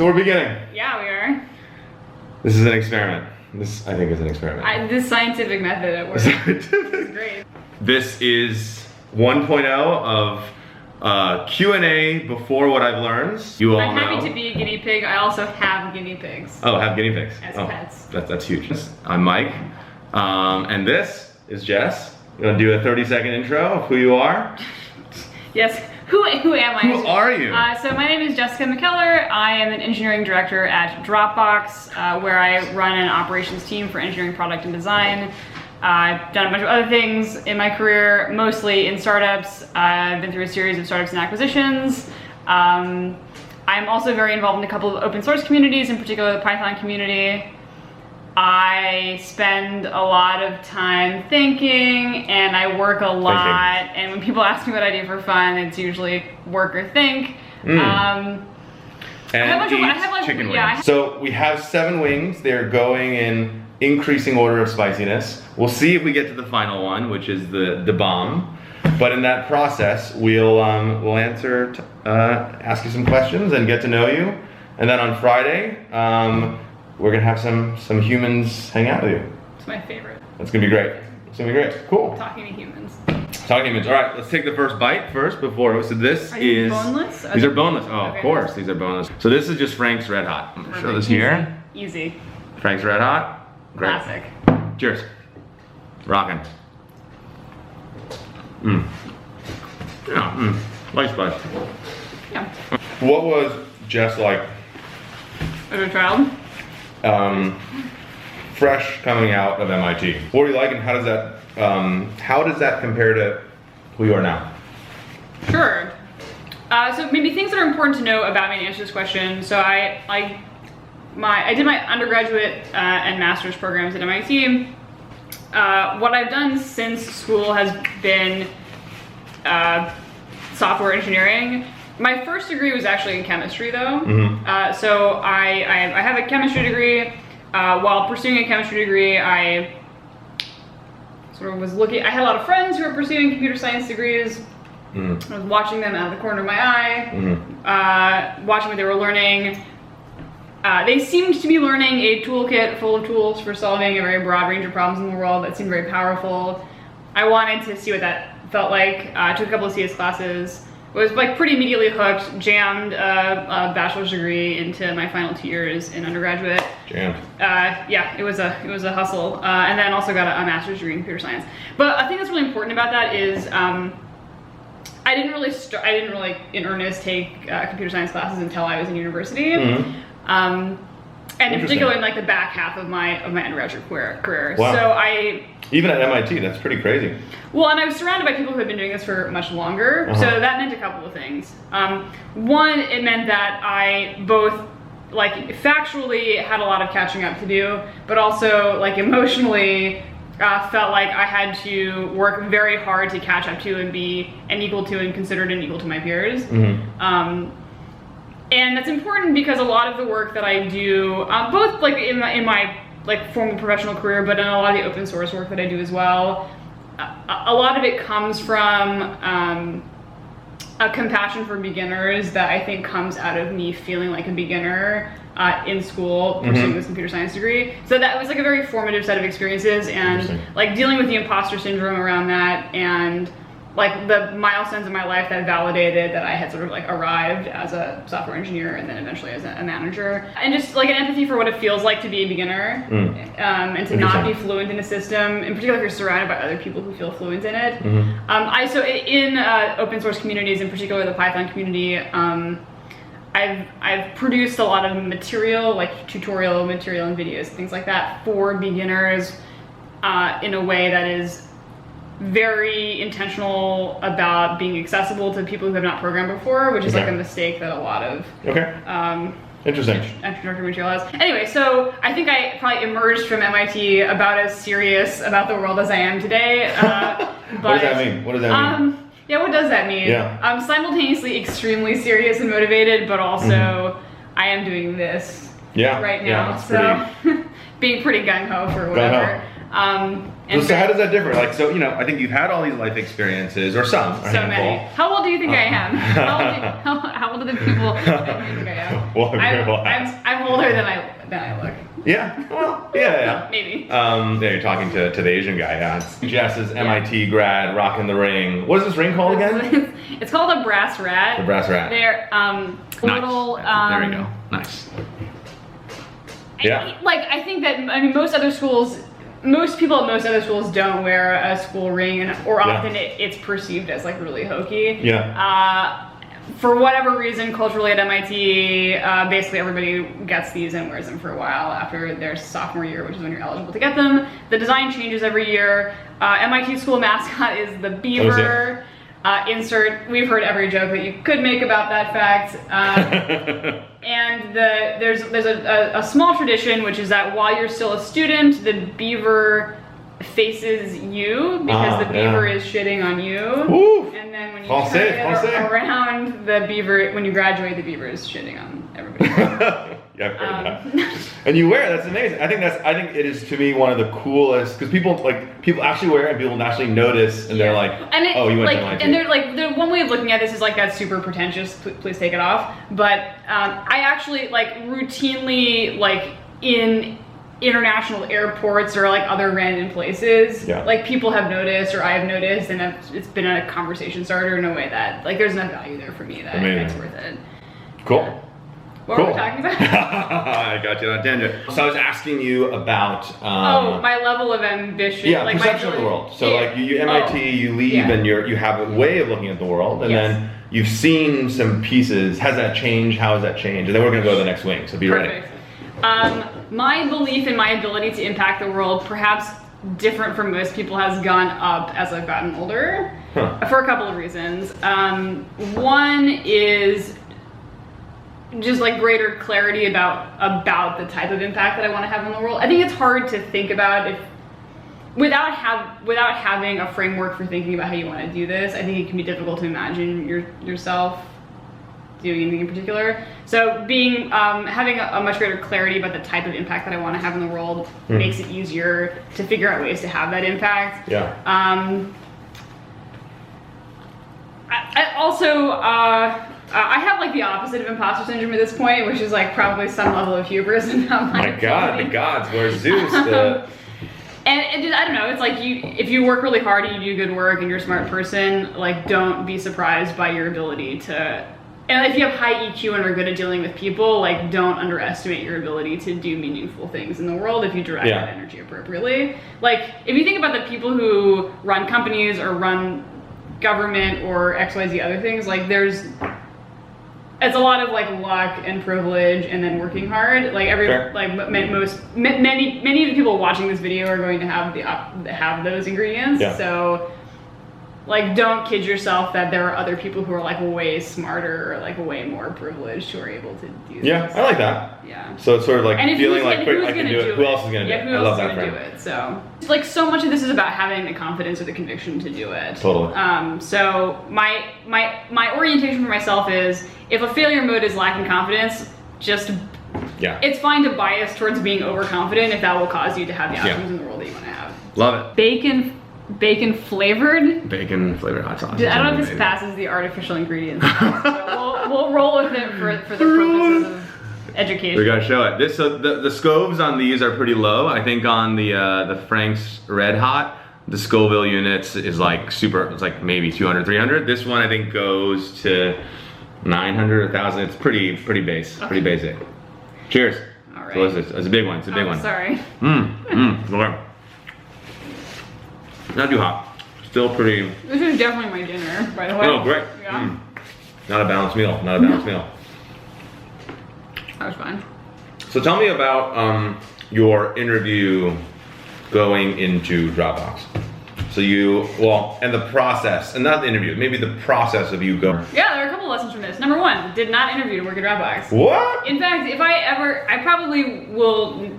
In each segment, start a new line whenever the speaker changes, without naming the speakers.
So we're beginning.
Yeah, we are.
This is an experiment. This, I think, is an experiment.
This scientific method at work. This is great.
This is 1.0 of Q&A before what I've learned. You all know.
I'm happy to be a guinea pig. I also have guinea pigs.
Oh, have guinea pigs.
As pets.
That's huge. I'm Mike, and this is Jess. You want to do a 30-second intro of who you are?
Yes. Who am I?
Who are you?
So my name is Jessica McKellar. I am an engineering director at Dropbox, where I run an operations team for engineering, product, and design. I've done a bunch of other things in my career, mostly in startups. I've been through a series of startups and acquisitions. I'm also very involved in a couple of open source communities, in particular the Python community. I spend a lot of time thinking, and I work a lot. And when people ask me what I do for fun, it's usually work or think.
And chicken wings. So we have 7 wings. They're going in increasing order of spiciness. We'll see if we get to the final one, which is the bomb. But in that process, we'll ask you some questions and get to know you. And then on Friday, we're gonna have some humans hang out with you.
It's my favorite.
That's gonna be great. It's gonna be great. Cool.
Talking to humans.
Talking to humans. All right, let's take the first bite first before. So this is
boneless.
These are boneless. Oh,
okay.
Of course, these are boneless. So this is just Frank's Red Hot. I'm gonna show this here.
Easy.
Frank's Red Hot. Great.
Classic.
Cheers. Rockin'. Mmm. Yeah. Mmm. Light spice.
Yeah.
What was Jess like?
As a child.
Fresh coming out of MIT. What were you like, and how does that compare to who you are now?
Sure. So maybe things that are important to know about me to answer this question. So I did my undergraduate and master's programs at MIT. What I've done since school has been software engineering. My first degree was actually in chemistry, though. Mm-hmm. So I have a chemistry degree. While pursuing a chemistry degree, I sort of was looking. I had a lot of friends who were pursuing computer science degrees. Mm-hmm. I was watching them out of the corner of my eye, mm-hmm. Watching what they were learning. They seemed to be learning a toolkit full of tools for solving a very broad range of problems in the world that seemed very powerful. I wanted to see what that felt like. I took a couple of CS classes. Was like pretty immediately hooked, jammed a bachelor's degree into my final 2 years in undergraduate.
Jammed.
Yeah, it was a hustle, and then also got a master's degree in computer science. But I think that's really important about that is I didn't really in earnest take computer science classes until I was in university. Mm-hmm. And in particular in like the back half of my undergraduate career.
Wow.
So
even at MIT, that's pretty crazy.
Well, and I was surrounded by people who had been doing this for much longer, so that meant a couple of things. One, it meant that I both like factually had a lot of catching up to do, but also like emotionally felt like I had to work very hard to catch up to and be an equal to and considered an equal to my peers. Mm-hmm. And that's important because a lot of the work that I do, both like in my like formal professional career, but in a lot of the open source work that I do as well, a lot of it comes from a compassion for beginners that I think comes out of me feeling like a beginner in school pursuing this computer science degree. So that was like a very formative set of experiences, and like dealing with the imposter syndrome around that, and like the milestones in my life that validated that I had sort of like arrived as a software engineer and then eventually as a manager. And just like an empathy for what it feels like to be a beginner, and to not be fluent in a system, in particular if you're surrounded by other people who feel fluent in it. So in open source communities, in particular the Python community, I've produced a lot of material, like tutorial material and videos, things like that for beginners in a way that is very intentional about being accessible to people who have not programmed before, which is like a mistake that a lot of
interesting
introductory material has. Anyway, so I think I probably emerged from MIT about as serious about the world as I am today.
What does that mean? What does that mean?
Yeah, what does that mean?
Yeah.
I'm simultaneously extremely serious and motivated, but also I am doing this right now.
Yeah,
so being pretty gung-ho for whatever. And
so how does that differ? Like, so, you know, I think you've had all these life experiences, or some, a
so
handful.
many. How old do you think I am? How old are the people that you think I am?
Well, relax.
I'm older than I look.
Yeah, well, yeah.
Maybe.
Yeah, you're talking to the Asian guy, yeah. Jess is MIT grad, rocking the ring. What is this ring called again?
It's called a brass rat.
The brass rat.
They're little.
There we go. Nice. Yeah.
Like, I think that, I mean, most people at most other schools don't wear a school ring, or often it's perceived as like really hokey.
Yeah.
For whatever reason, culturally at MIT, basically everybody gets these and wears them for a while after their sophomore year, which is when you're eligible to get them. The design changes every year. MIT school mascot is the beaver. We've heard every joke that you could make about that fact. And there's a small tradition, which is that while you're still a student, the beaver faces you because the beaver is shitting on you.
Woo.
And then when you turn it around, the beaver, when you graduate, the beaver is shitting on everybody.
Yeah, I've heard that. And you wear it, that's amazing. I think it is, to me, one of the coolest, because people actually wear it and people actually notice, and they're like, oh, you went to MIT.
And they're like, the one way of looking at this is like, that's super pretentious, please take it off. But I actually like routinely, like in international airports or like other random places, like people have noticed, or I have noticed, and it's been a conversation starter in a way that like there's enough value there for me that it's worth it.
Cool.
Yeah. What were we talking about?
I got you on a tangent. So I was asking you about
my level of ambition.
Yeah,
like
perception of the world. So like you MIT, you leave and you have a way of looking at the world, and then you've seen some pieces. Has that changed? How has that changed? And then we're gonna go to the next wing. So be ready.
My belief in my ability to impact the world, perhaps different from most people, has gone up as I've gotten older for a couple of reasons. One is just like greater clarity about the type of impact that I want to have in the world. I think it's hard to think about without having a framework for thinking about how you want to do this. I think it can be difficult to imagine yourself doing anything in particular. So having a much greater clarity about the type of impact that I want to have in the world makes it easier to figure out ways to have that impact.
Yeah.
I have like the opposite of imposter syndrome at this point, which is like probably some level of hubris about my
God, the gods, where's Zeus?
And just, I don't know, it's like if you work really hard and you do good work and you're a smart person, like don't be surprised by your ability to, and if you have high EQ and are good at dealing with people, like don't underestimate your ability to do meaningful things in the world if you direct that energy appropriately. Like if you think about the people who run companies or run government or XYZ other things, like it's a lot of like luck and privilege and then working hard. Like many of the people watching this video are going to have those ingredients.
Yeah.
So like don't kid yourself that there are other people who are like way smarter or like way more privileged who are able to do this.
Yeah, I like that.
Yeah.
So it's sort of like feeling like quick, I can do it. Who else is gonna do it?
I love that frame. So it's like so much of this is about having the confidence or the conviction to do it.
Totally.
So my orientation for myself is if a failure mode is lacking confidence, it's fine to bias towards being overconfident if that will cause you to have the outcomes in the world that you want to have.
Love it.
Bacon flavored
hot sauce.
I don't know if this passes the artificial ingredients. So we'll roll with it for the purposes of education.
We gotta show it. So the scoves on these are pretty low. I think on the Frank's Red Hot, the Scoville units is like super. It's like maybe 200, 300. This one I think goes to 900, 1,000. It's pretty pretty basic. Cheers.
All right.
Delicious. It's a big one. It's a big one.
Sorry.
Okay. Not too hot. Still pretty.
This is definitely my dinner, by the way.
Oh, great.
Yeah.
Not a balanced meal.
That was fun.
So tell me about your interview going into Dropbox. So and the process, and not the interview, maybe the process of you going.
Yeah, there are a couple lessons from this. Number one, did not interview to work at Dropbox.
What?
In fact, I probably will.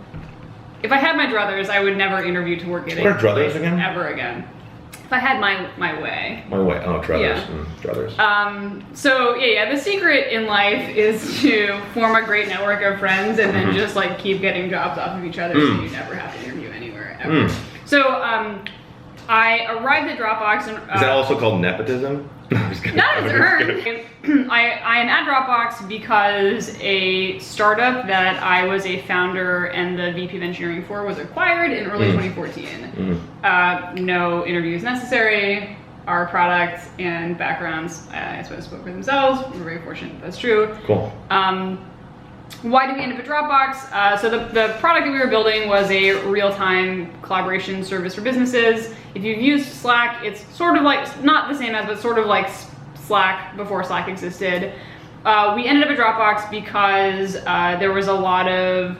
If I had my druthers, I would never interview to work at it.
What are druthers again?
Ever again. If I had my way.
My way. Oh, druthers.
Yeah.
Druthers.
So the secret in life is to form a great network of friends and then just like keep getting jobs off of each other so you never have to interview anywhere ever. So I arrived at Dropbox and
Is that also called nepotism? I'm just kidding.
Not as earned. I am at Dropbox because a startup that I was a founder and the VP of engineering for was acquired in early 2014. No interviews necessary. Our products and backgrounds, I suppose, spoke for themselves. We're very fortunate that's true.
Cool.
Why did we end up at Dropbox? So the product that we were building was a real-time collaboration service for businesses. If you've used Slack, it's sort of like, not the same as, but sort of like Slack before Slack existed. We ended up at Dropbox because there was a lot of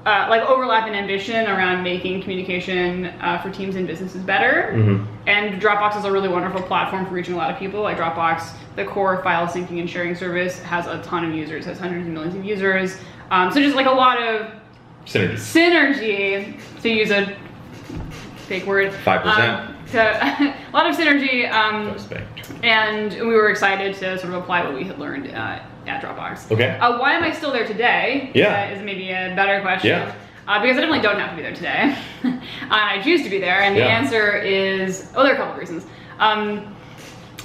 like overlap and ambition around making communication for teams and businesses better. And Dropbox is a really wonderful platform for reaching a lot of people. Like Dropbox, the core file syncing and sharing service, has a ton of users, has hundreds of millions of users. So just like a lot of synergy, to use a fake word.
5%.
A lot of synergy, and we were excited to sort of apply what we had learned at Dropbox.
Okay.
Why am I still there today? Is maybe a better question.
Yeah.
Because I definitely don't have to be there today. I choose to be there, and the answer is, there are a couple of reasons.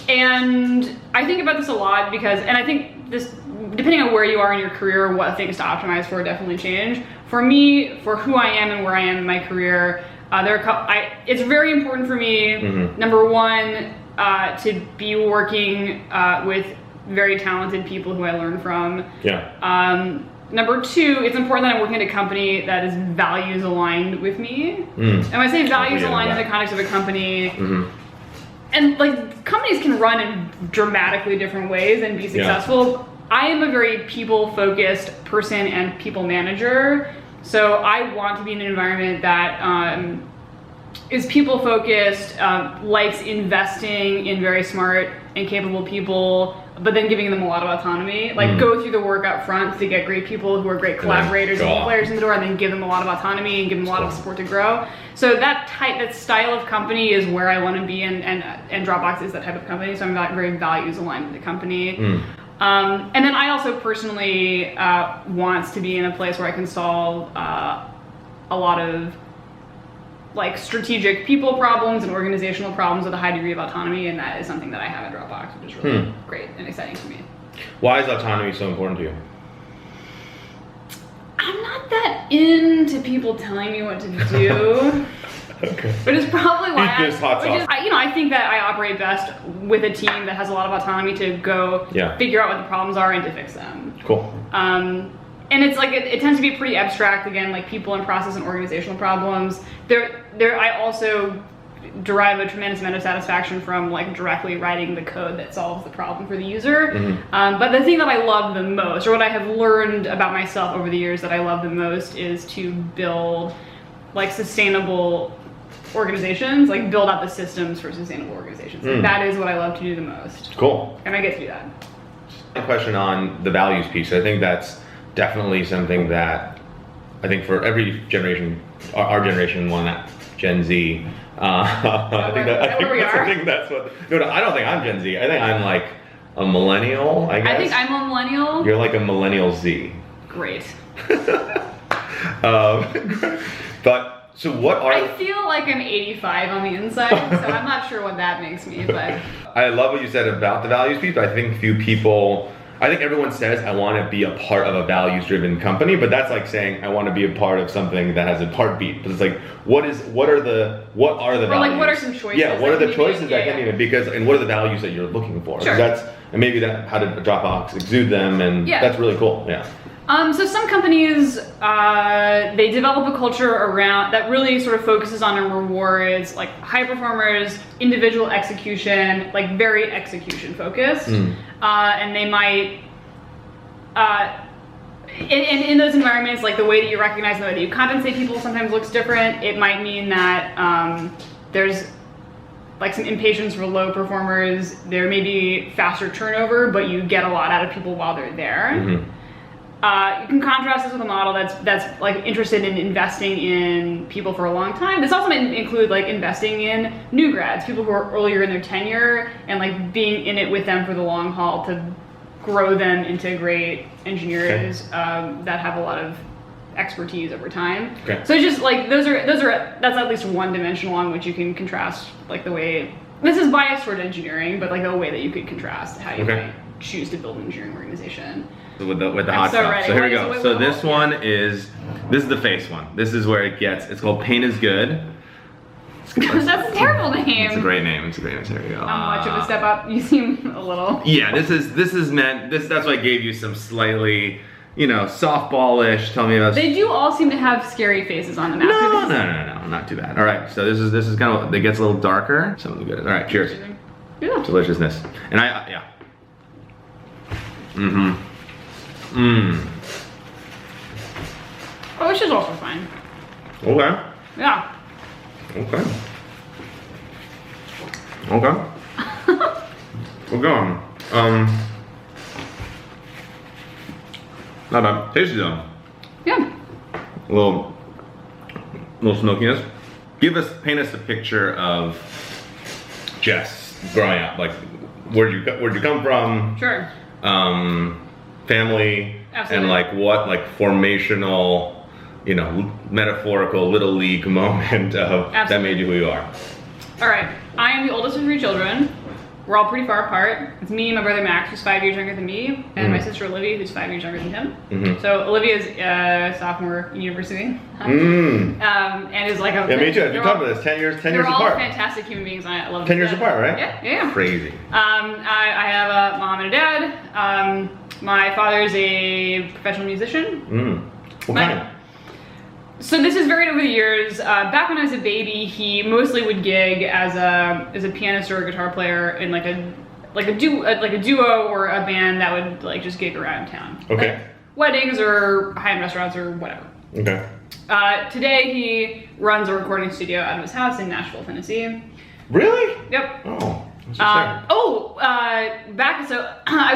And I think about this a lot because, and I think this, depending on where you are in your career, what things to optimize for definitely change. For me, for who I am and where I am in my career, it's very important for me, number one, to be working with very talented people who I learn from. Number two, it's important that I'm working at a company that is values aligned with me. And when I say values aligned in the context of a company, and like companies can run in dramatically different ways and be successful. I am a very people-focused person and people manager. So I want to be in an environment that is people-focused, likes investing in very smart and capable people, but then giving them a lot of autonomy. Like go through the work up front to get great people who are great collaborators and players in the door, and then give them a lot of autonomy and give them a lot of support to grow. So that style of company is where I want to be, and Dropbox is that type of company. So I'm very values aligned with the company. And then I also personally want to be in a place where I can solve a lot of like strategic people problems and organizational problems with a high degree of autonomy, and that is something that I have at Dropbox, which is really great and exciting for me. Why
is autonomy so important to you?
I'm not that into people telling me what to do.
Okay.
But it's probably why
I
think that I operate best with a team that has a lot of autonomy to go figure out what the problems are and to fix them.
Cool.
And it's like, it tends to be pretty abstract, again, like people and process and organizational problems. I also derive a tremendous amount of satisfaction from like directly writing the code that solves the problem for the user. But the thing that I love the most, or what I have learned about myself over the years that I love the most, is to build like sustainable organizations, like build out the systems for sustainable organizations. Like, that is what I love to do the most.
Cool.
And I get to do that.
A question on the values piece. I think that's definitely something that I think for every generation, our generation, Gen Z. I think that's what. No, I don't think I'm Gen Z. I think I'm like a millennial. I guess.
I think I'm a millennial.
You're like a millennial Z.
Great.
But so what are?
I feel like I'm 85 on the inside, so I'm not sure what that makes me. But
I love what you said about the values piece. But I think few people. I think everyone says I want to be a part of a values-driven company, but that's like saying I want to be a part of something that has a heartbeat. But it's like, what are the values?
Like, what are some choices?
Yeah, what are the choices that can be made? And what are the values that you're looking for?
Sure.
And maybe how did Dropbox exude them? And that's really cool. Yeah.
So some companies, they develop a culture around that really sort of focuses on and rewards like high performers, individual execution, like very execution focused. And they might, in those environments, like the way that you recognize and the way that you compensate people sometimes looks different. It might mean that there's like some impatience for low performers. There may be faster turnover, but you get a lot out of people while they're there. You can contrast this with a model that's like interested in investing in people for a long time. This also might include like investing in new grads, people who are earlier in their tenure, and like being in it with them for the long haul to grow them into great engineers that have a lot of expertise over time.
Okay.
So it's just like that's at least one dimension along which you can contrast like the way this is biased toward engineering, but like the way that you could contrast how you might choose to build an engineering organization.
With the hot stuff.
Ready.
So here we go. So this is the face one. This is where it's called Pain is Good.
That's a terrible name.
It's a great name. It's a great name. So here we go.
How much of a step up? You seem a little.
Yeah, this is meant. That's why I gave you some slightly, softballish. Tell me about.
They do all seem to have scary faces on them.
No, not too bad. All right, so this is kind of it gets a little darker. Some of the good. All right, cheers.
Yeah.
Deliciousness. And yeah.
Oh, which is also fine.
Okay.
Yeah.
Okay. We're going. Not bad. Tasty though.
Yeah.
A little smokiness. Paint us a picture of Jess growing up. Like, where'd you come from?
Sure.
Family.
Absolutely.
And like what formational, metaphorical little league moment of that made you who you are.
All right. I am the oldest of 3 children. We're all pretty far apart. It's me, my brother Max, who's 5 years younger than me, and my sister Olivia, who's 5 years younger than him. So Olivia's a sophomore in university, and is like a.
Yeah, me too. You talked about this. 10 years apart.
They're all fantastic human beings. I love them.
10 years apart, right?
Yeah.
Crazy.
I have a mom and a dad. My father is a professional musician.
What kind?
So this has varied over the years. Back when I was a baby, he mostly would gig as a pianist or a guitar player in like a duo or a band that would like just gig around town.
Okay.
Like weddings or high-end restaurants or whatever.
Okay.
Today he runs a recording studio out of his house in Nashville, Tennessee.
Really?
Yep.
Oh.
So I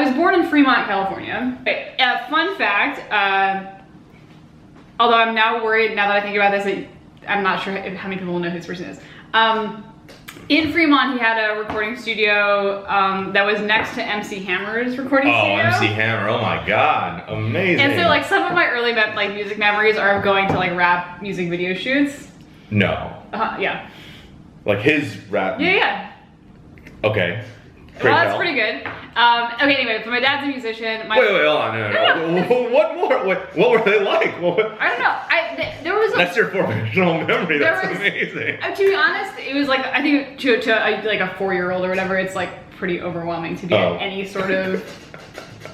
was born in Fremont, California. Fun fact. Although I'm now worried, now that I think about this, that I'm not sure how many people will know who this person is. In Fremont, he had a recording studio that was next to MC Hammer's recording studio.
Oh, MC Hammer! Oh my God, amazing!
And so, like, some of my early music memories are of going to like rap music video shoots.
No.
Yeah.
Like his rap.
Yeah.
Okay.
Well, that's pretty good. Okay, anyway, but my dad's a musician.
Wait, hold on. No. What more? What were they like?
I don't know. There was.
That's your formational memory. That's amazing.
To be honest, it was like I think to like a 4-year-old or whatever, it's like pretty overwhelming to be at any sort of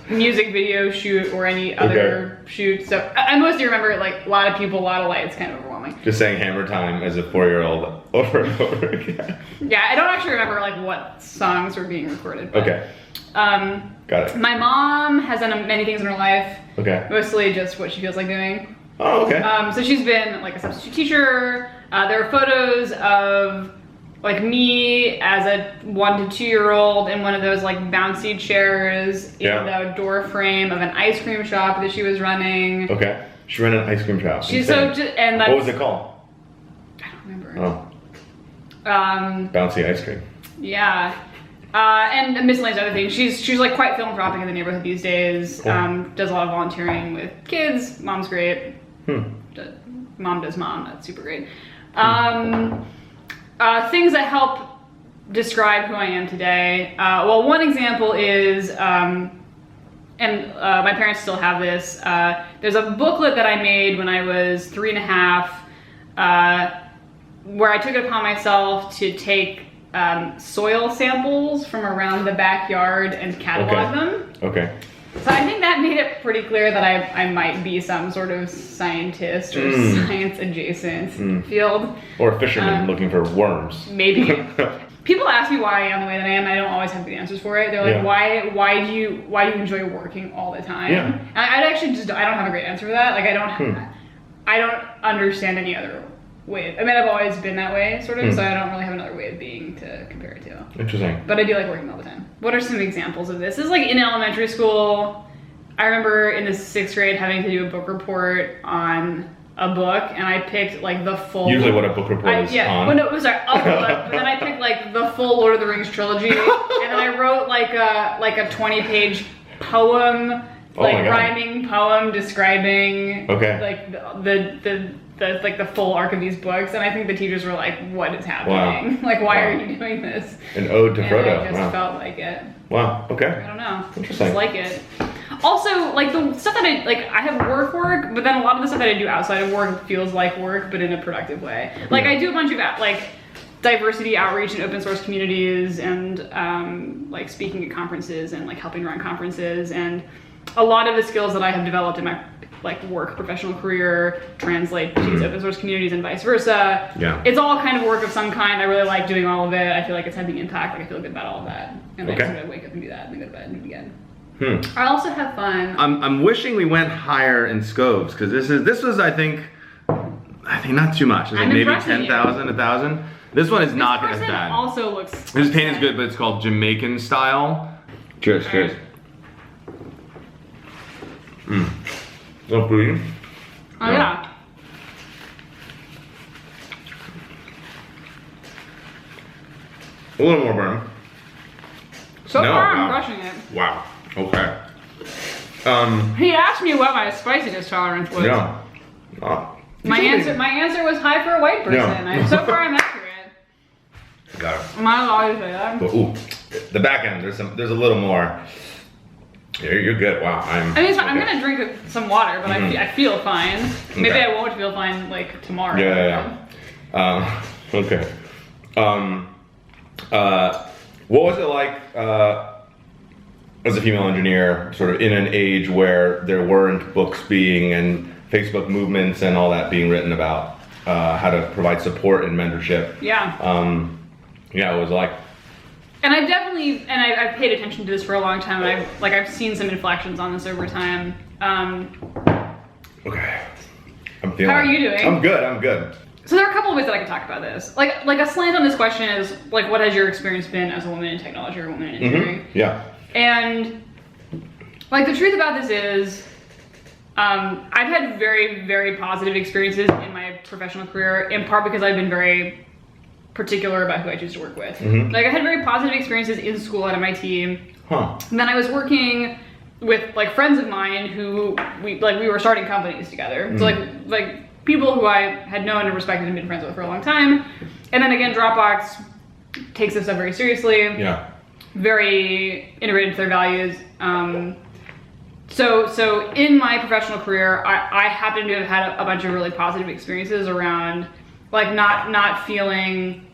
music video shoot or any other shoot. So I mostly remember like a lot of people, a lot of lights, kind of overwhelming.
Just saying Hammer Time as a 4-year-old over and over again.
Yeah, I don't actually remember like what songs were being recorded. But,
okay. Got it.
My mom has done many things in her life.
Okay.
Mostly just what she feels like doing.
Oh, okay.
So she's been like a substitute teacher. There are photos of like me as a 1 to 2-year-old in one of those like bouncy chairs in the door frame of an ice cream shop that she was running.
Okay. She ran an ice cream shop. What was it called?
I don't remember.
Oh. Bouncy ice cream.
Yeah. And miscellaneous other things. She's like quite philanthropic in the neighborhood these days. Cool. Does a lot of volunteering with kids. Mom's great. Mom does mom. That's super great. Things that help describe who I am today. Well, one example is, and my parents still have this. There's a booklet that I made when I was 3.5, where I took it upon myself to take soil samples from around the backyard and catalog them. Okay. So I think that made it pretty clear that I might be some sort of scientist or science adjacent field.
Or a fisherman looking for worms.
Maybe. People ask me why I am the way that I am, and I don't always have good answers for it. They're like, why do you enjoy working all the time? Yeah. And I actually I don't have a great answer for that. Like I don't understand any other way. I mean, I've always been that way, sort of, so I don't really have another way of being to compare it to.
Interesting.
But I do like working all the time. What are some examples of this? This is like in elementary school. I remember in the 6th grade having to do a book report on a book, and I picked like the full.
Usually, what a book report is on.
Well, no, it was a book, but then I picked like the full Lord of the Rings trilogy, and then I wrote like a 20-page poem
Oh my
like
God.
rhyming poem describing
Okay.
like the full arc of these books, and I think the teachers were like, "What is happening? Like, why are you doing this?"
An ode to
And
Frodo.
I just
Wow.
felt like it.
Wow.
I
Okay.
don't know.
Interesting.
Just like it. Also, like the stuff that I have work, but then a lot of the stuff that I do outside of work feels like work, but in a productive way. Like I do a bunch of like diversity outreach in open source communities, and like speaking at conferences and like helping run conferences, and a lot of the skills that I have developed in my like work professional career translate to these open source communities and vice versa.
Yeah.
It's all kind of work of some kind. I really like doing all of it. I feel like it's having impact. Like I feel good about all of that. And I just sort of wake up and do that and then go to bed and do it again. I also have fun.
I'm wishing we went higher in scopes, because this was I think not too much. It's like maybe
impressing
10,000, 1,000. This one is not as
This
bad.
person also looks.
This paint is good, but it's called Jamaican style. Cheers, cheers. Oh, pretty.
Oh yeah.
A little more burn.
So
No,
far, I'm
wow.
crushing it.
Wow. Okay.
He asked me what my spiciness tolerance was.
Yeah.
My answer was high for a white person.
Yeah.
So far, I'm accurate.
Got it.
Am I allowed to say that?
But, ooh, the back end. There's a little more. You're good. Wow.
I mean, it's fine. I'm gonna drink some water, but I feel fine. Maybe
Okay.
I won't feel fine like tomorrow.
Yeah. Okay. What was it like as a female engineer, sort of in an age where there weren't books being and Facebook movements and all that being written about how to provide support and mentorship?
Yeah.
Yeah, it was like.
And I've definitely, I've paid attention to this for a long time, and I've seen some inflections on this over time.
Okay. I'm feeling.
How are you doing?
I'm good.
So there are a couple of ways that I could talk about this. Like a slant on this question is like, what has your experience been as a woman in technology or a woman in engineering?
Yeah.
And like the truth about this is, I've had very, very positive experiences in my professional career, in part because I've been very particular about who I choose to work with. Like I had very positive experiences in school at MIT.
Huh.
And then I was working with like friends of mine who we were starting companies together. So like people who I had known and respected and been friends with for a long time. And then again, Dropbox takes this stuff very seriously.
Yeah.
Very integrated into their values. So in my professional career, I happen to have had a bunch of really positive experiences around like not feeling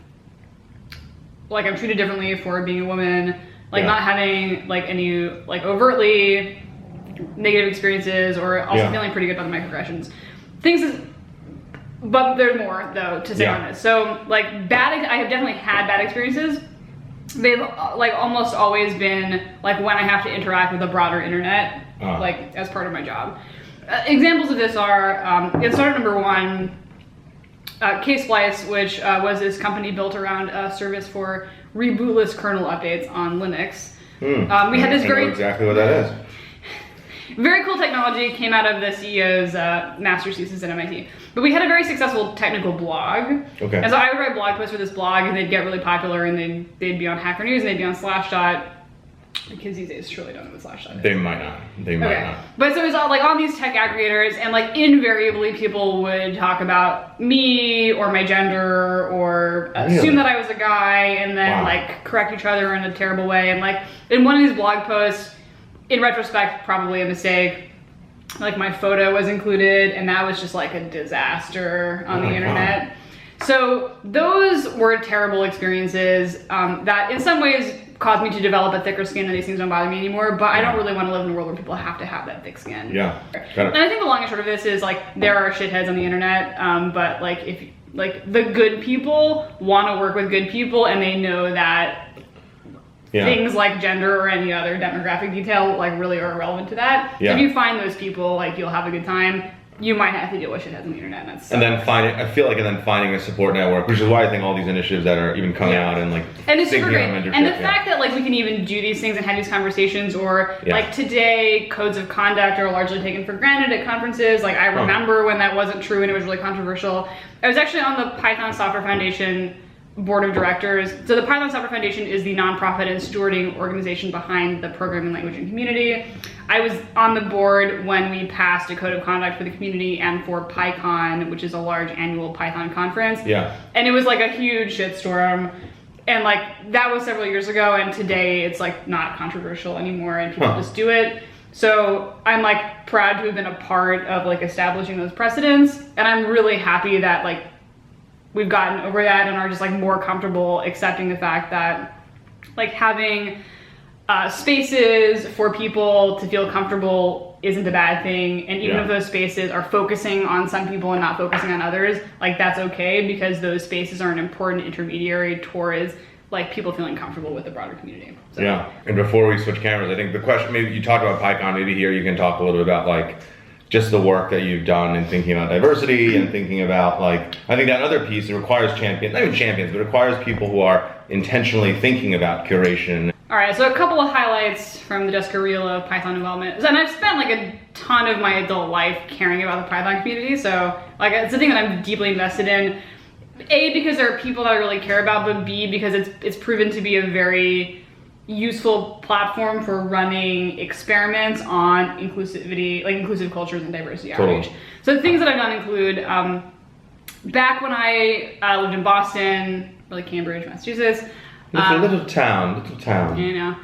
like I'm treated differently for being a woman, like not having like any like overtly negative experiences, or also feeling pretty good about the microaggressions. But there's more though to say on this. So like I have definitely had bad experiences. They've like almost always been like when I have to interact with the broader internet, like as part of my job. Examples of this are, it started number one, K-Splice, which was this company built around a service for rebootless kernel updates on Linux. We had this
I know exactly what that is.
very cool technology, came out of the CEO's master's thesis at MIT. But we had a very successful technical blog.
Okay.
And so I would write blog posts for this blog, and they'd get really popular, and they'd be on Hacker News, and they'd be on Slashdot. The kids these days surely don't know what Slashdot is.
They might not.
But so it was all like on these tech aggregators, and like invariably people would talk about me or my gender, or assume that I was a guy, and then like correct each other in a terrible way. And like in one of these blog posts, in retrospect, probably a mistake, like my photo was included, and that was just like a disaster on the internet. So those were terrible experiences that in some ways caused me to develop a thicker skin, and these things don't bother me anymore, but I don't really want to live in a world where people have to have that thick skin.
Yeah.
And I think the long and short of this is like there are shitheads on the internet, but like if like the good people want to work with good people, and they know that things like gender or any other demographic detail like really are irrelevant to that. So if you find those people, like you'll have a good time. You might have to deal with shitheads on the internet, and that's
and then finding a support network, which is why I think all these initiatives that are even coming out and like
and it's super great.
mentorship,
And the fact that like we can even do these things and have these conversations, or like today codes of conduct are largely taken for granted at conferences. Like I remember when that wasn't true and it was really controversial. I was actually on the Python Software Foundation board of directors. So the Python Software Foundation is the nonprofit and stewarding organization behind the programming language and community. I was on the board when we passed a code of conduct for the community and for PyCon, which is a large annual Python conference.
Yeah.
And it was like a huge shitstorm. And like that was several years ago, and today it's like not controversial anymore and people just do it. So I'm like proud to have been a part of like establishing those precedents, and I'm really happy that like we've gotten over that and are just like more comfortable accepting the fact that like having spaces for people to feel comfortable isn't a bad thing, and even if those spaces are focusing on some people and not focusing on others, like that's okay, because those spaces are an important intermediary towards like people feeling comfortable with the broader community. So.
Yeah, and before we switch cameras, I think the question, maybe you talked about PyCon, maybe here you can talk a little bit about like just the work that you've done in thinking about diversity and thinking about like, I think that other piece, it requires champions, not even champions, but it requires people who are intentionally thinking about curation.
All right, so a couple of highlights from the Jessica reel of Python development. And I've spent like a ton of my adult life caring about the Python community, so like it's a thing that I'm deeply invested in. A, because there are people that I really care about, but B, because it's proven to be a very useful platform for running experiments on inclusivity, like inclusive cultures and diversity outreach. So the things that I've done include, back when I lived in Boston, really Cambridge, Massachusetts.
Little town.
You know.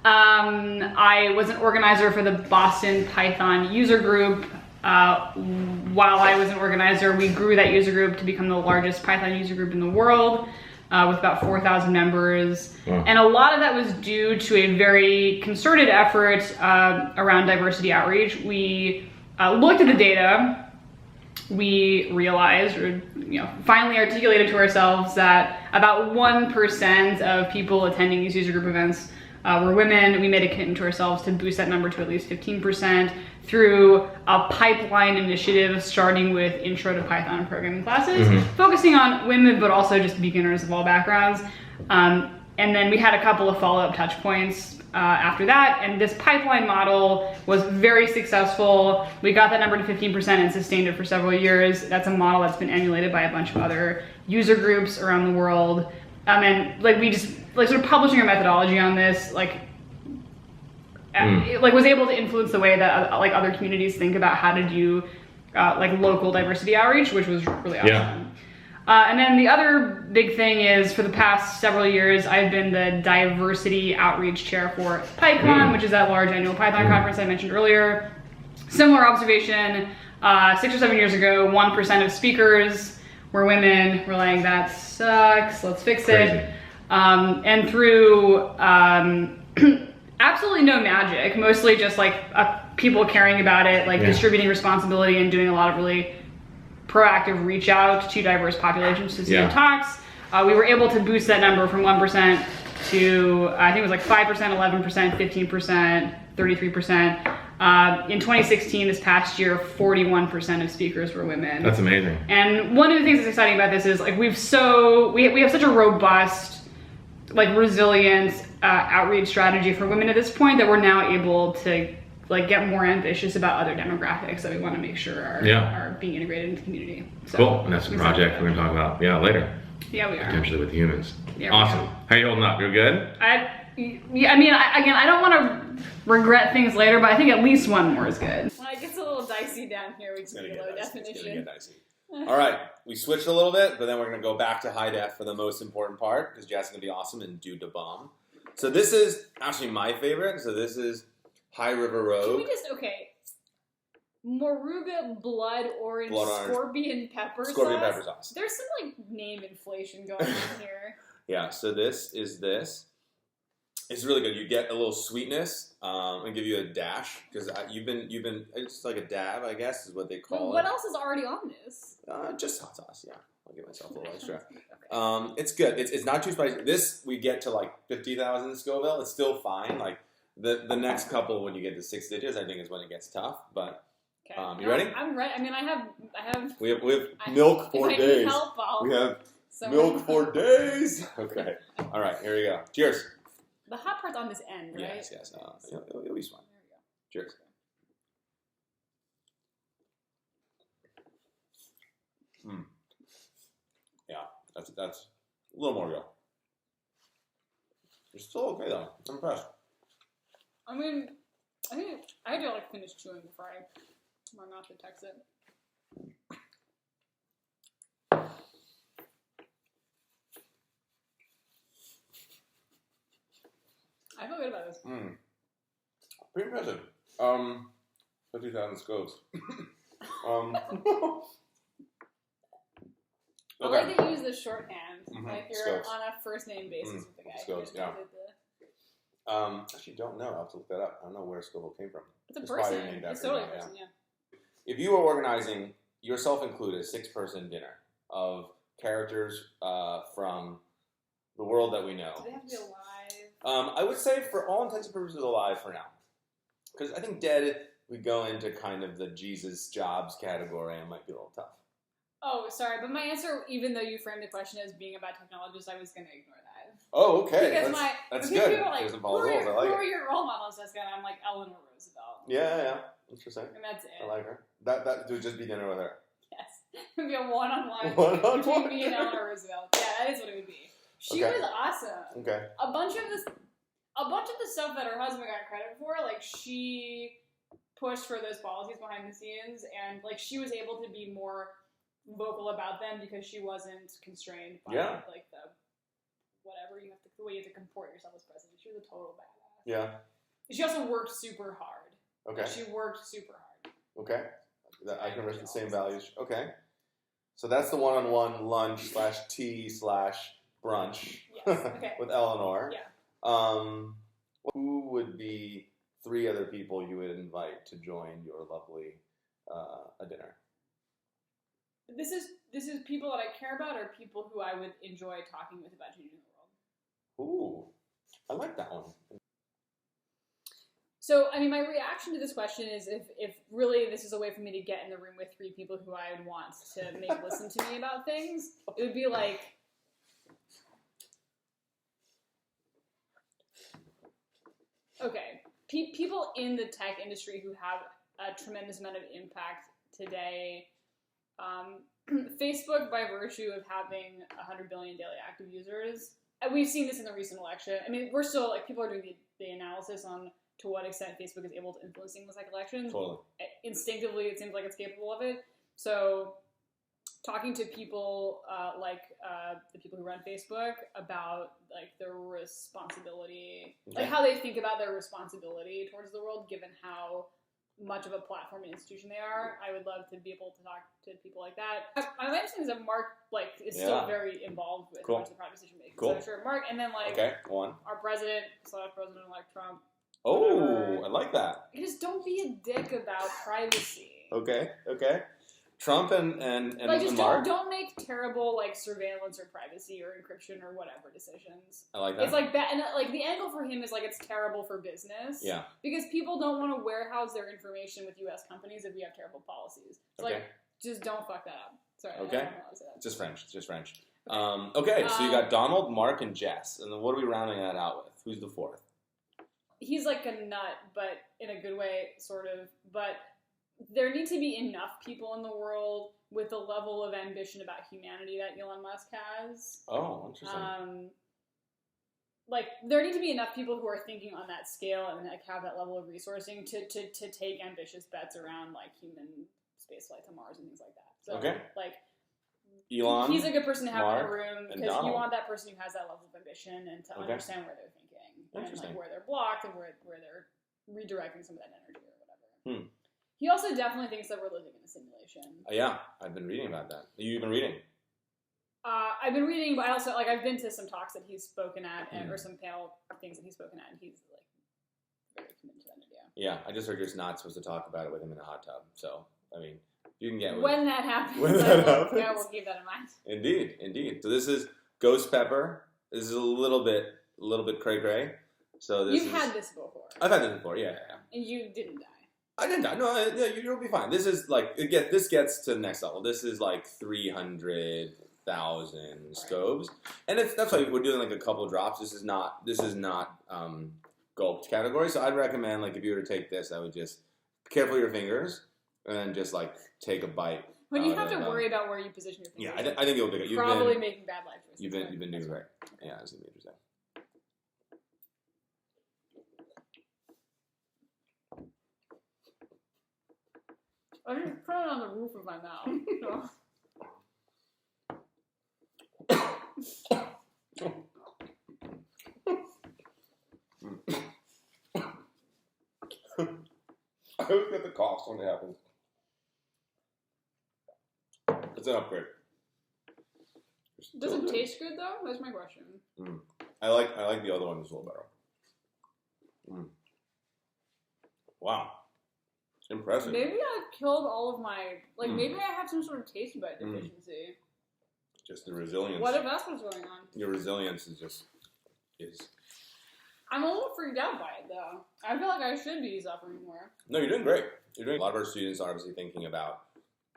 I was an organizer for the Boston Python user group. While I was an organizer, we grew that user group to become the largest Python user group in the world, with about 4,000 members. Wow. And a lot of that was due to a very concerted effort around diversity outreach. We looked at the data. We realized, or finally articulated to ourselves, that about 1% of people attending these user group events were women. We made a commitment to ourselves to boost that number to at least 15% through a pipeline initiative starting with intro to Python programming classes, focusing on women, but also just beginners of all backgrounds. And then we had a couple of follow-up touch points after that, and this pipeline model was very successful. We got that number to 15% and sustained it for several years. That's a model that's been emulated by a bunch of other user groups around the world. And like we just like sort of publishing our methodology on this, like was able to influence the way that like other communities think about how to do like local diversity outreach, which was really awesome.
Yeah.
And then the other big thing is, for the past several years, I've been the diversity outreach chair for PyCon, which is that large annual Python conference I mentioned earlier. Similar observation, 6 or 7 years ago, 1% of speakers were women. We're like, that sucks, let's fix it. And through absolutely no magic, mostly just like people caring about it, like distributing responsibility and doing a lot of really proactive reach out to diverse populations to see their talks. We were able to boost that number from 1% to, I think it was like 5%, 11%, 15%, 33%. In 2016, this past year, 41% of speakers were women.
That's amazing.
And one of the things that's exciting about this is like we have such a robust, like resilient outreach strategy for women at this point that we're now able to like get more ambitious about other demographics that we want to make sure are being integrated into the community. So,
cool, and that's a project we're going to talk about later.
Yeah, we are.
Potentially with humans.
Yeah,
awesome. How are you holding up? You're good?
I mean, I don't want to regret things later, but I think at least one more is good. Well, it gets a little dicey down here. We just need low definition.
It's gonna get dicey. All right, we switched a little bit, but then we're going to go back to high def for the most important part, because Jess is going to be awesome and do the bomb. So this is actually my favorite. So this is High River Road.
Can we just, Moruga blood orange scorpion pepper sauce. There's some like name inflation going on here.
Yeah, so this is this. It's really good. You get a little sweetness. And give you a dash, because you've been. It's like a dab, I guess, is what they call it.
What else is already on this?
Just hot sauce. Yeah, I'll give myself a little extra. It's good. It's not too spicy. This we get to like 50,000 Scoville. It's still fine. Like the next couple, when you get to 6 digits, I think is when it gets tough. But you ready?
I'm ready. I mean, I have.
We have milk for days. We have milk for days. Okay. All right. Here we go. Cheers.
The hot part's on this end, right?
Yes. It'll be fine.
There we go.
Cheers. Yeah, that's A little more real. You're still okay though. I'm impressed.
I mean, I think I had to like finish chewing before I run off to text it. I feel good about this.
Pretty impressive. 50,000 scoves.
I like that you use the shorthand. Like you're
Scoves.
on a first name basis with the guy.
Scoves, yeah. Actually, don't know. I'll have to look that up. I don't know where Scoville came from.
It's a
It's probably
person.
named
It's
after
totally a
him,
person, yeah.
If you were organizing, yourself included, a 6-person dinner of characters from the world that we know.
Do they have to be alive?
I would say for all intents and purposes alive for now. Because I think dead, we go into kind of the Jesus Jobs category and it might be a little tough.
Oh, sorry, but my answer, even though you framed the question as being about technologists, I was going to ignore that.
Oh, okay.
Because
that's
people
good.
are like,
Doesn't follow rules. I like
who
it.
are your role models, Jessica? And I'm like, Eleanor Roosevelt.
Yeah. Interesting.
And that's it.
I like her. That would just be dinner with her.
Yes. It would be a one-on-one
One-on-one.
between me and Eleanor Roosevelt. Yeah, that is what it would be. She
Okay.
was awesome.
Okay.
A bunch of the stuff that her husband got credit for, like, she pushed for those policies behind the scenes, and, like, she was able to be more vocal about them because she wasn't constrained by, like, the way you have to comport yourself as president. She was a total badass.
Yeah.
She also worked super hard.
Okay.
She worked super hard.
Okay. I can respect the same values. Okay. So that's the one-on-one lunch/tea/brunch
Yes. Okay.
with Eleanor.
Yeah.
Who would be 3 other people you would invite to join your lovely dinner?
This is people that I care about, or people who I would enjoy talking with about changing the world.
Ooh, I like that one.
So, I mean, my reaction to this question is if really this is a way for me to get in the room with 3 people who I would want to make listen to me about things, it would be like, okay, people in the tech industry who have a tremendous amount of impact today. Facebook, by virtue of having 100 billion daily active users, and we've seen this in the recent election. I mean, we're still, like, people are doing the analysis on to what extent Facebook is able to influence things like elections.
Totally.
Instinctively, it seems like it's capable of it. So, talking to people like the people who run Facebook about, like, their responsibility, like how they think about their responsibility towards the world, given how much of a platform and institution they are. I would love to be able to talk to people like that. My understanding is that Mark, like, is still very involved with much of the private decision making. So sure, Mark, and then, like, our president-elect Trump.
Oh,
whatever.
I like that.
Just don't be a dick about privacy.
Okay. Trump and
like, just
Mark.
don't make terrible, like, surveillance or privacy or encryption or whatever decisions.
I like that.
It's like that, and, like, the angle for him is, like, it's terrible for business.
Yeah.
Because people don't want to warehouse their information with U.S. companies if we have terrible policies. It's like, just don't fuck that up. Sorry.
Okay.
I don't know how to say that.
Just French. Okay, so you got Donald, Mark, and Jess, and then what are we rounding that out with? Who's the 4th?
He's like a nut, but in a good way, sort of. But there need to be enough people in the world with the level of ambition about humanity that Elon Musk has.
Oh, interesting.
Like, there need to be enough people who are thinking on that scale and, like, have that level of resourcing to take ambitious bets around, like, human spaceflight to Mars and things like that. So, like,
Elon,
he's a good person to have
Mark,
in a room because you want that person who has that level of ambition and to understand where they're thinking and, like, where they're blocked and where they're redirecting some of that energy or whatever. He also definitely thinks that we're living in a simulation.
Yeah, I've been reading about that. You've been reading?
I've been reading, but I also, like, I've been to some talks that he's spoken at, or some panel things that he's spoken at, and he's, like, very committed to that idea.
Yeah, I just heard you're not supposed to talk about it with him in a hot tub. So, I mean, you can get
when that happens. Yeah, we'll keep that in mind.
Indeed. So this is Ghost Pepper. This is a little bit cray-cray. So
You've had this before.
I've had this before, yeah.
And you didn't die.
I didn't die. No, you'll be fine. This is like this gets to the next level. This is like 300,000 scoves, and that's why we're doing like a couple drops. This is not gulped category. So I'd recommend, like, if you were to take this, I would just be careful of your fingers and then just, like, take a bite
When you have to worry about where you position your fingers.
Yeah, I think it'll be good.
Probably making bad life choices.
You've been doing great. Yeah, it's gonna be interesting.
I just put it on the roof of my mouth.
I always get the coughs when it happens. It's an upgrade.
Does it taste good though? That's my question.
I like the other ones a little better. Wow. Impressive.
Maybe I've killed all of my maybe I have some sort of taste bud deficiency.
Just the resilience.
What if that's what's going on?
Your resilience is.
I'm a little freaked out by it though. I feel like I should be suffering more.
No, you're doing great. You're doing. A lot of our students are obviously thinking about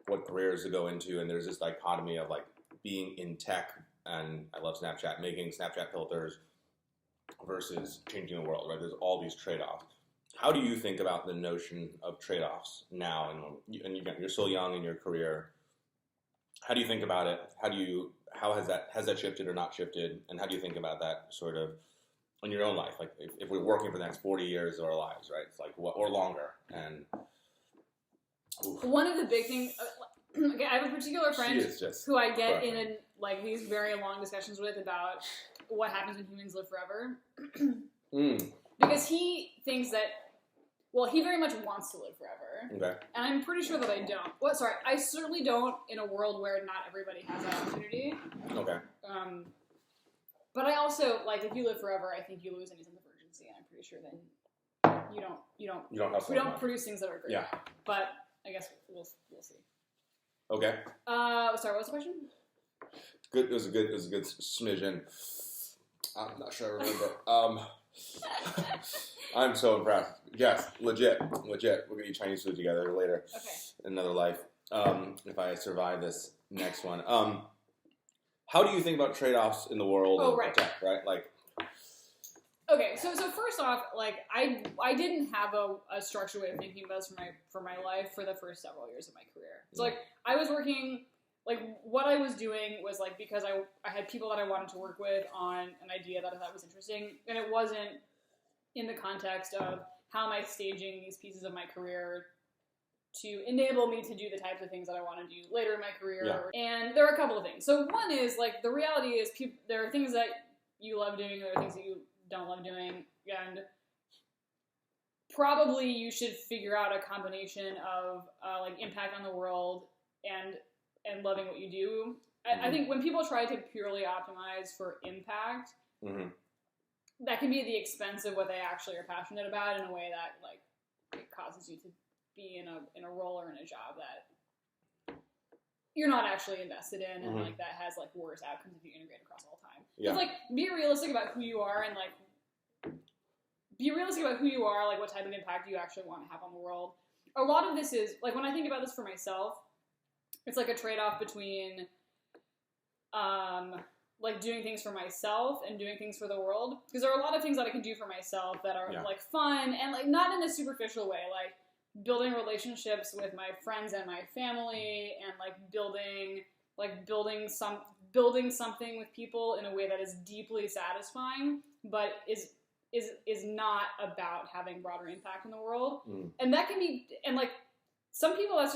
what careers to go into, and there's this dichotomy of like being in tech, and I love Snapchat, making Snapchat filters versus changing the world. Right? There's all these trade-offs. How do you think about the notion of trade-offs now? And you're still young in your career. How do you think about it? How has that shifted or not shifted? And how do you think about that sort of in your own life? Like if we're working for the next 40 years of our lives, right? It's like or longer. And
one of the big things. Okay, I have a particular friend who I get
perfect.
in like these very long discussions with about what happens when humans live forever. Because he thinks that. Well, he very much wants to live forever.
Okay.
And I'm pretty sure that I don't. Well, sorry, I certainly don't in a world where not everybody has that opportunity.
Okay.
But I also, like, if you live forever, I think you lose any sense of urgency, and I'm pretty sure then you don't
have
we don't produce things that are great.
Yeah.
But I guess we'll see.
Okay.
Sorry, what was the question?
Good. It was a good smidgen. I'm not sure I remember. I'm so impressed. Yes, legit. We're gonna eat Chinese food together later.
Okay.
In another life. If I survive this next one. How do you think about trade-offs in the world of tech, right? Like.
Okay, so first off, like I didn't have a structured way of thinking about this for my life for the first several years of my career. So like I was working. Like, what I was doing was, like, because I had people that I wanted to work with on an idea that I thought was interesting, and it wasn't in the context of how am I staging these pieces of my career to enable me to do the types of things that I want to do later in my career. Yeah. And there are a couple of things. So one is, like, the reality is there are things that you love doing, there are things that you don't love doing, and probably you should figure out a combination of, like, impact on the world and loving what you do. I think when people try to purely optimize for impact, that can be at the expense of what they actually are passionate about in a way that like it causes you to be in a role or in a job that you're not actually invested in, and like that has like worse outcomes if you integrate across all time. Yeah. It's like be realistic about who you are and like what type of impact you actually want to have on the world. A lot of this is like when I think about this for myself. It's like a trade-off between, like doing things for myself and doing things for the world. Because there are a lot of things that I can do for myself that are like fun and like not in a superficial way, like building relationships with my friends and my family, and like building something with people in a way that is deeply satisfying, but is not about having broader impact in the world. And that can be like. Some people, that's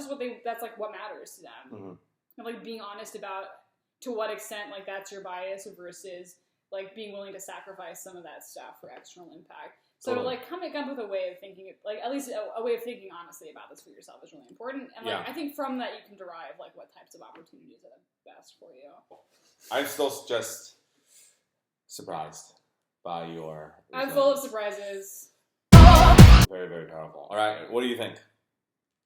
like what matters to them. And like being honest about to what extent like that's your bias versus like being willing to sacrifice some of that stuff for external impact. So like coming up with a way of thinking, like at least a way of thinking honestly about this for yourself is really important. And like I think from that you can derive like what types of opportunities are the best for you.
I'm still just surprised by your.
I'm full of surprises.
Very, very powerful. All right, what do you think?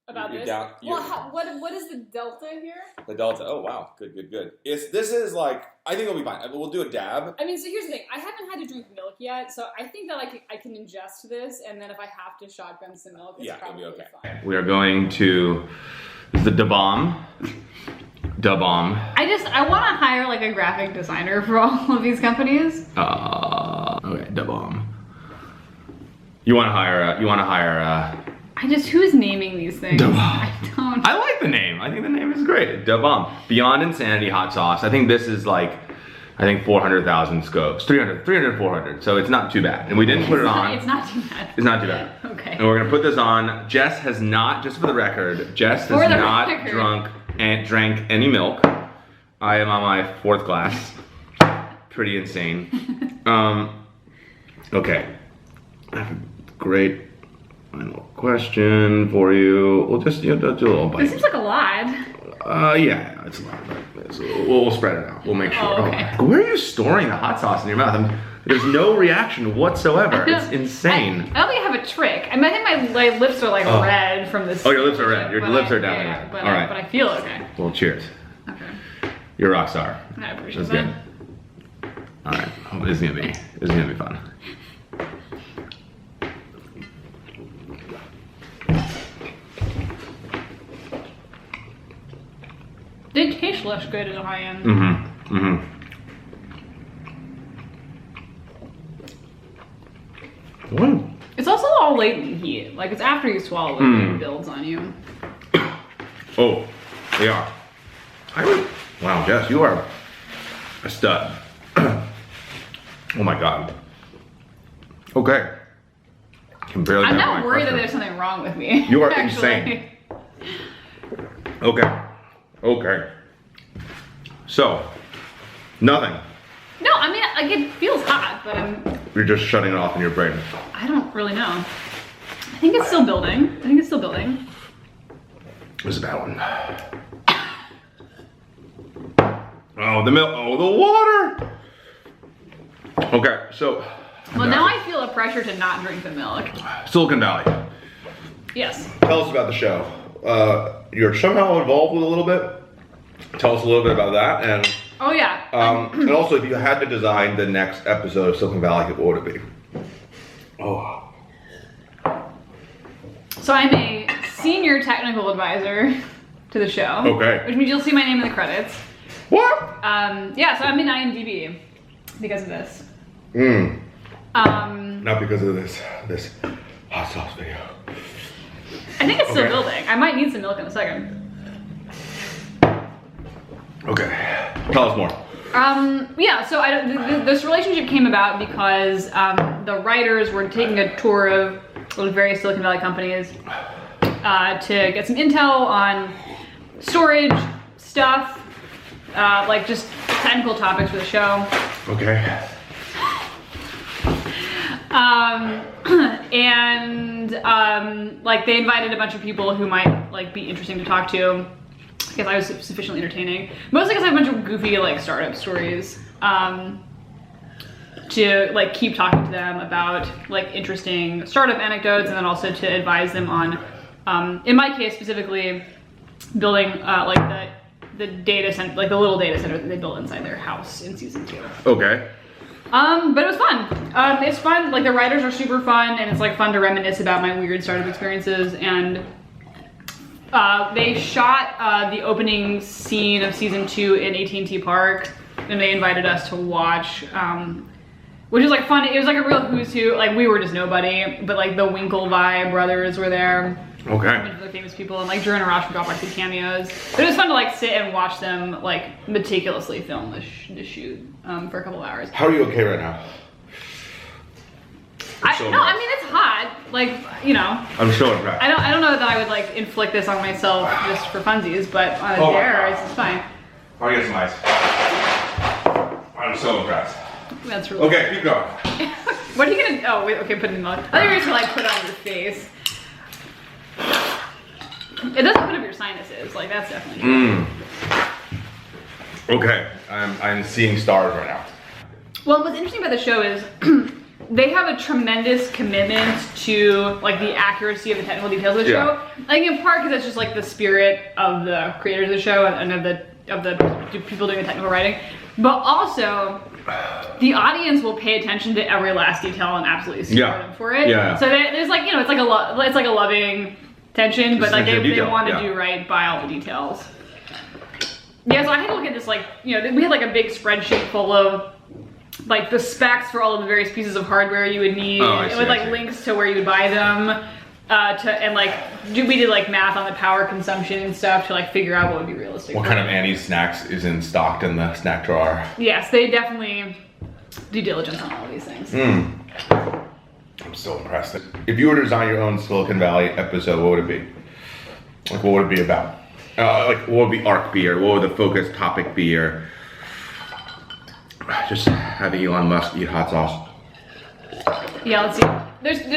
About this? What is the delta here?
The delta. Oh, wow. Good. This is like, I think it'll be fine. We'll do a dab.
I mean, so here's the thing. I haven't had to drink milk yet, so I think that I can ingest this, and then if I have to shotgun some milk, it's probably it'll be okay. Fine.
We are going to the da bomb.
I want to hire like a graphic designer for all of these companies.
Okay, da bomb. You want to hire
who's naming these things?
Da bomb.
I don't.
I like the name. I think the name is great. Da bomb. Beyond Insanity hot sauce. I think this is like, 400,000 scopes. 300, 400. So it's not too bad. And we didn't put it on.
It's not too bad.
It's not too bad.
Okay.
And we're gonna put this on. Jess has not, just for the record, Jess has not drank any milk. I am on my 4th glass. Pretty insane. Okay. I have a great final question for you. We'll just do a little bite.
This seems like a lot.
Yeah, it's a lot. We'll spread it out. We'll make sure.
Oh, okay.
Where are you storing the hot sauce in your mouth? There's no reaction whatsoever. It's insane.
I don't think I have a trick. I mean, I think my lips are like red from this.
Oh, your lips are red. Your lips are definitely red.
But,
all right.
But I feel okay.
Well, cheers.
Okay.
You're a rock star.
I appreciate
That's
that.
good. All right. Oh, this is gonna be fun.
It tastes less good at a high end.
Mm-hmm. Mm-hmm. What?
It's also all latent heat. Like, it's after you swallow it, it builds on you.
Oh, they are. Wow, Jess, you are a stud. Oh my God. Okay. Can barely
I'm
answer
not
my
worried that
question.
there's something wrong with me.
You are
actually.
insane. Okay. Okay. So, nothing.
No, I mean, like, it feels hot, but
You're just shutting it off in your brain.
I don't really know. I think it's still building.
This is a bad one. Oh, the milk. Oh, the water. Okay, so.
Well, now I feel a pressure to not drink the milk.
Silicon Valley.
Yes.
Tell us about the show. You're somehow involved with a little bit. Tell us a little bit about that, and
Oh, yeah.
and also if you had to design the next episode of Silicon Valley, what would it be? Oh.
So I'm a senior technical advisor to the show.
Okay.
Which means you'll see my name in the credits.
What?
Yeah, so I'm in IMDb because of this.
Not because of this hot sauce video.
I think it's still
Okay.
building. I might need some milk in a second.
Okay. Tell us more.
Yeah, so this relationship came about because the writers were taking a tour of various Silicon Valley companies to get some intel on storage stuff, like just technical topics for the show.
Okay.
Like they invited a bunch of people who might like be interesting to talk to. Because I was sufficiently entertaining. Mostly because I have a bunch of goofy like startup stories to like keep talking to them about like interesting startup anecdotes, and then also to advise them on, in my case specifically, building like the data center, like the little data center that they built inside their house in season 2.
Okay.
But it was fun. It's fun. Like the writers are super fun, and it's like fun to reminisce about my weird startup experiences. And they shot the opening scene of season 2 in AT&T Park, and they invited us to watch, which was like fun. It was like a real who's who. Like we were just nobody, but like the Winklevi brothers were there.
Okay.
A bunch of the famous people, and like Drew and Arash from Dropbox did cameos. But it was fun to like sit and watch them like meticulously film the shoot for a couple of hours.
How are you okay right now?
I mean it's hot. Like, you know.
I'm so impressed.
I don't know that I would like inflict this on myself just for funsies, but on a
Oh my
dare,
God.
it's fine.
I'll get some ice. I'm so impressed.
That's really
Okay, keep going.
What are you gonna? Oh wait, okay, put it in the mouth. I thought you were gonna like put it on your face. It does open up your sinuses. Like that's definitely true.
Okay, I'm seeing stars right now.
Well, what's interesting about the show is they have a tremendous commitment to like the accuracy of the technical details of the show. I think in part because it's just like the spirit of the creators of the show and of the people doing the technical writing, but also the audience will pay attention to every last detail and absolutely support them for it.
Yeah.
So there's like, you know, it's like a loving tension, but like they want to do right by all the details. Yeah, so I had to look at this, like, you know, we had like a big spreadsheet full of like the specs for all of the various pieces of hardware you would need,
Oh, I see,
with like
I see.
links to where you would buy them. We did like math on the power consumption and stuff to like figure out what would be realistic.
What kind of Annie's snacks isn't stocked in the snack drawer?
Yes, they definitely due diligence on all of these things.
I'm so impressed. If you were to design your own Silicon Valley episode, what would it be? Like, what would it be about? Like, what would the arc be, or what would the focus topic be, or just have Elon Musk eat hot sauce?
Yeah, let's see.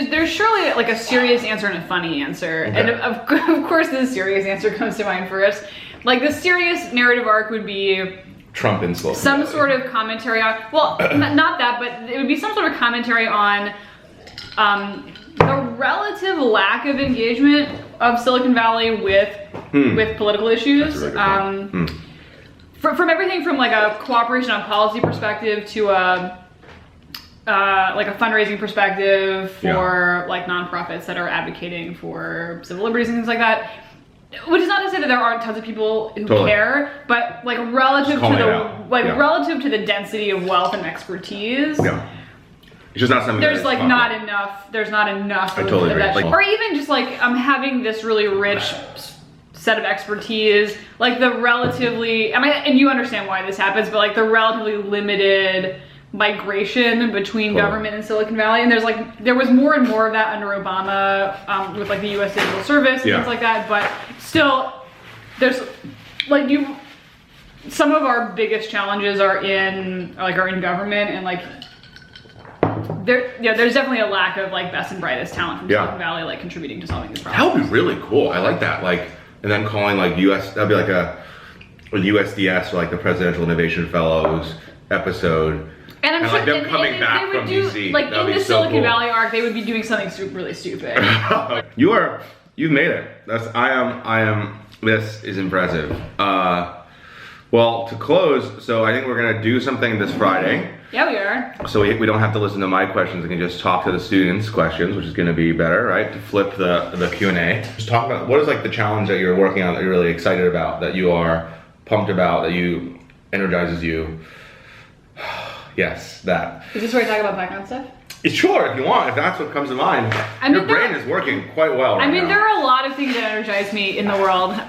There's surely like a serious answer and a funny answer, okay. And of course the serious answer comes to mind first. Like the serious narrative arc would be
Trump in Silicon
some
Valley.
Sort of commentary on, well, not that, but it would be some sort of commentary on the relative lack of engagement of Silicon Valley with political issues.
That's a really good point.
From everything from like a cooperation on policy perspective to like a fundraising perspective for like nonprofits that are advocating for civil liberties and things like that. Which is not to say that there aren't tons of people who care, but like relative to the density of wealth and expertise.
Yeah. It's just not something
there's like not enough. There's not enough
I totally agree.
that, or even just like I'm having this really rich set of expertise, like the relatively. And you understand why this happens, but like the relatively limited migration between government and Silicon Valley, and there was more and more of that under Obama with like the U.S. Digital Service and things like that. But still, there's like some of our biggest challenges are in government, and like there's definitely a lack of like best and brightest talent from Silicon Valley like contributing to solving this problem.
That would be really cool. I like that. Like, and then calling like that'd be like a USDS or like the Presidential Innovation Fellows episode.
And I'm sure
like them coming back from DC.
Like in the Silicon Valley arc, they would be doing something really stupid.
You've made it. I am. This is impressive. Well, to close, so I think we're gonna do something this Friday.
Yeah, we are.
So we don't have to listen to my questions. We can just talk to the students' questions, which is gonna be better, right? To flip the Q&A. Just talk about what is like the challenge that you're working on that you're really excited about, that you are pumped about, that energizes you. Yes, that.
Is this where I talk about background stuff?
Sure, if you want, if that's what comes to mind. Your brain is working quite well right now.
There are a lot of things that energize me in the world.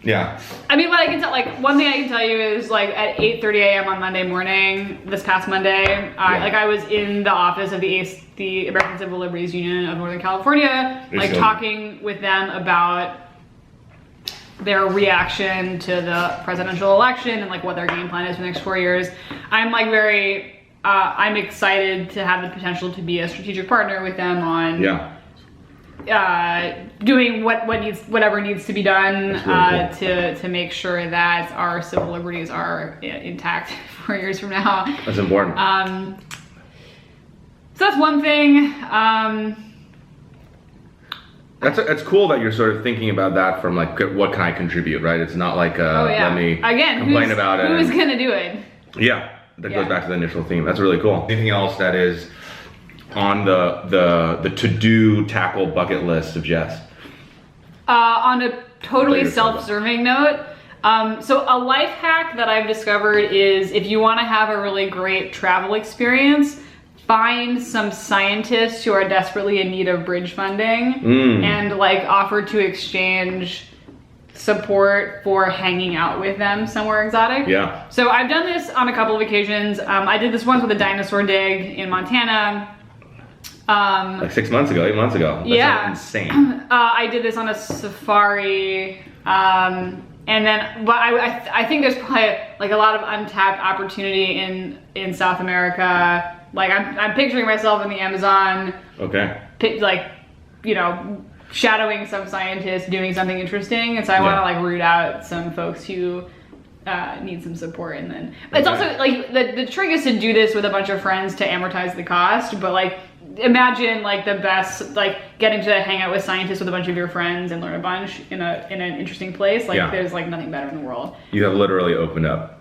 Yeah.
I mean, what I can tell, like, one thing I can tell you is, like, at 8:30 a.m. on Monday morning, this past Monday, I was in the office of the American Civil Liberties Union of Northern California, talking with them about their reaction to the presidential election and like what their game plan is for the next 4 years. I'm like I'm excited to have the potential to be a strategic partner with them on doing whatever needs to be done to make sure that our civil liberties are intact 4 years from now.
That's important.
So that's one thing.
It's cool that you're sort of thinking about that from like, what can I contribute, right? It's not like, let me complain about it.
Who's gonna do it?
Yeah, that goes back to the initial theme. That's really cool. Anything else that is on the to-do tackle bucket list of Jess?
On a totally self-serving note, so a life hack that I've discovered is if you wanna have a really great travel experience, find some scientists who are desperately in need of bridge funding and like offer to exchange support for hanging out with them somewhere exotic.
Yeah.
So I've done this on a couple of occasions. I did this once with a dinosaur dig in Montana.
Like 6 months ago, 8 months ago. That's insane.
I did this on a safari. And then, but I think there's probably like a lot of untapped opportunity in South America. Like I'm picturing myself in the Amazon.
Okay.
Shadowing some scientist doing something interesting, and so I want to like root out some folks who need some support, and then it's also like the trick is to do this with a bunch of friends to amortize the cost. But like imagine like the best, like getting to hang out with scientists with a bunch of your friends and learn a bunch in an interesting place. Like there's like nothing better in the world. You
have literally opened up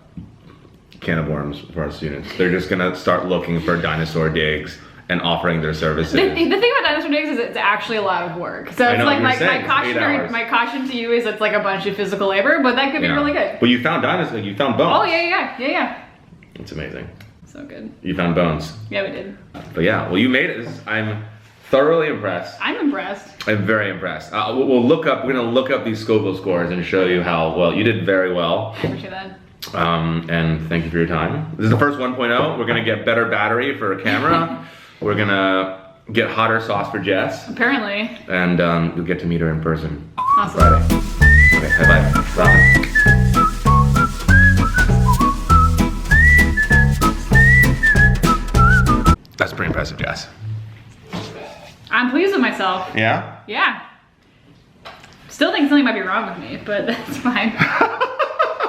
can of worms for our students. They're just gonna start looking for dinosaur digs and offering their services.
The thing about dinosaur digs is it's actually a lot of work. So it's like my caution to you is it's like a bunch of physical labor, but that could be really good.
But you found dinosaurs, you found bones.
Oh yeah.
It's amazing.
So good.
You found bones.
Yeah, we did.
But yeah, well you made it. I'm Thoroughly impressed.
I'm impressed.
I'm very impressed. We'll look up. We're gonna look up these Scoville scores and show you how well you did. Very well.
I appreciate that.
And thank you for your time. This is the first 1.0. We're gonna get better battery for a camera. We're gonna get hotter sauce for Jess.
Apparently.
And you'll get to meet her in person.
Awesome.
Friday. Okay. Bye bye. That's pretty impressive, Jess.
I'm pleased with myself.
Yeah?
Yeah. Still think something might be wrong with me, but that's fine.